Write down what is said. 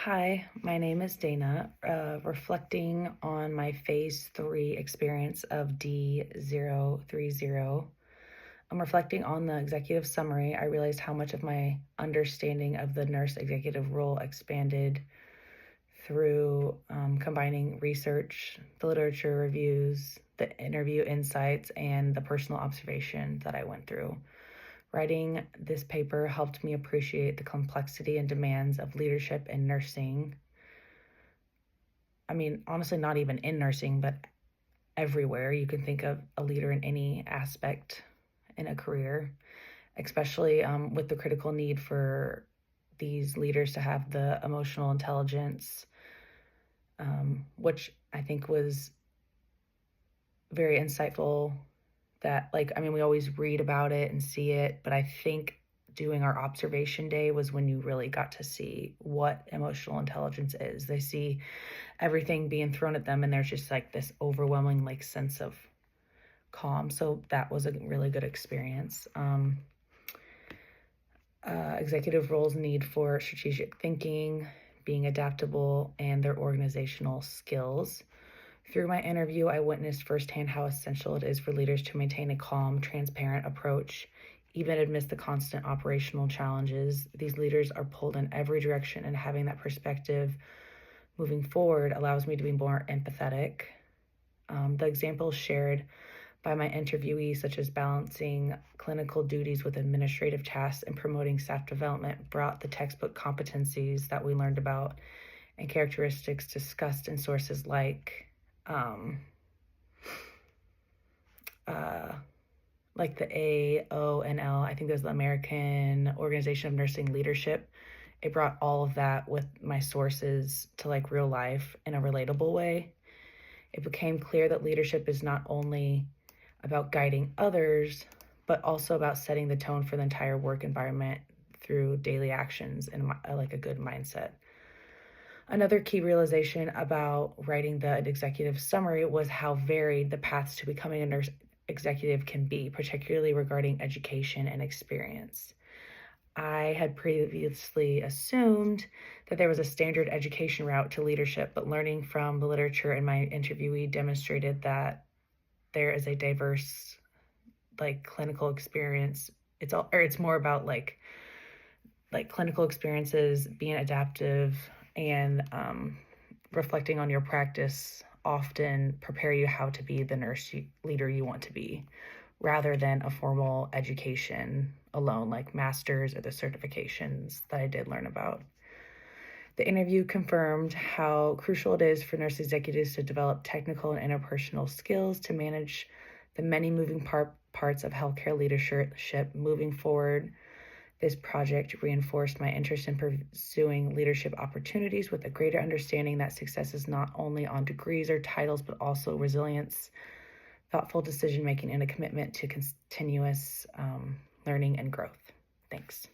Hi, my name is Dana. Reflecting on my phase 3 experience of d030, I'm reflecting on the executive summary. I realized how much of my understanding of the nurse executive role expanded through combining research, the literature reviews, the interview insights, and the personal observation that I went through. Writing this paper helped me appreciate the complexity and demands of leadership in nursing. I mean, honestly, not even in nursing, but everywhere. You can think of a leader in any aspect in a career, especially with the critical need for these leaders to have the emotional intelligence, which I think was very insightful. That, like, I mean, we always read about it and see it, but I think doing our observation day was when you really got to see what emotional intelligence is. They see everything being thrown at them, and there's just like this overwhelming like sense of calm. So that was a really good experience. Executive roles need for strategic thinking, being adaptable, and their organizational skills. Through my interview, I witnessed firsthand how essential it is for leaders to maintain a calm, transparent approach, even amidst the constant operational challenges. These leaders are pulled in every direction, and having that perspective moving forward allows me to be more empathetic. The examples shared by my interviewees, such as balancing clinical duties with administrative tasks and promoting staff development, brought the textbook competencies that we learned about and characteristics discussed in sources like the A, O, and L. I think there's the American Organization of Nursing Leadership. It brought all of that with my sources to like real life in a relatable way. It became clear that leadership is not only about guiding others, but also about setting the tone for the entire work environment through daily actions and like a good mindset. Another key realization about writing the executive summary was how varied the paths to becoming a nurse executive can be, particularly regarding education and experience. I had previously assumed that there was a standard education route to leadership, but learning from the literature and my interviewee demonstrated that there is a diverse like clinical experience. It's more about like clinical experiences, being adaptive, and reflecting on your practice often prepare you how to be the leader you want to be, rather than a formal education alone, like masters or the certifications that I did learn about. The interview confirmed how crucial it is for nurse executives to develop technical and interpersonal skills to manage the many moving parts of healthcare leadership. Moving forward, this project reinforced my interest in pursuing leadership opportunities with a greater understanding that success is not only on degrees or titles, but also resilience, thoughtful decision-making, and a commitment to continuous learning and growth. Thanks.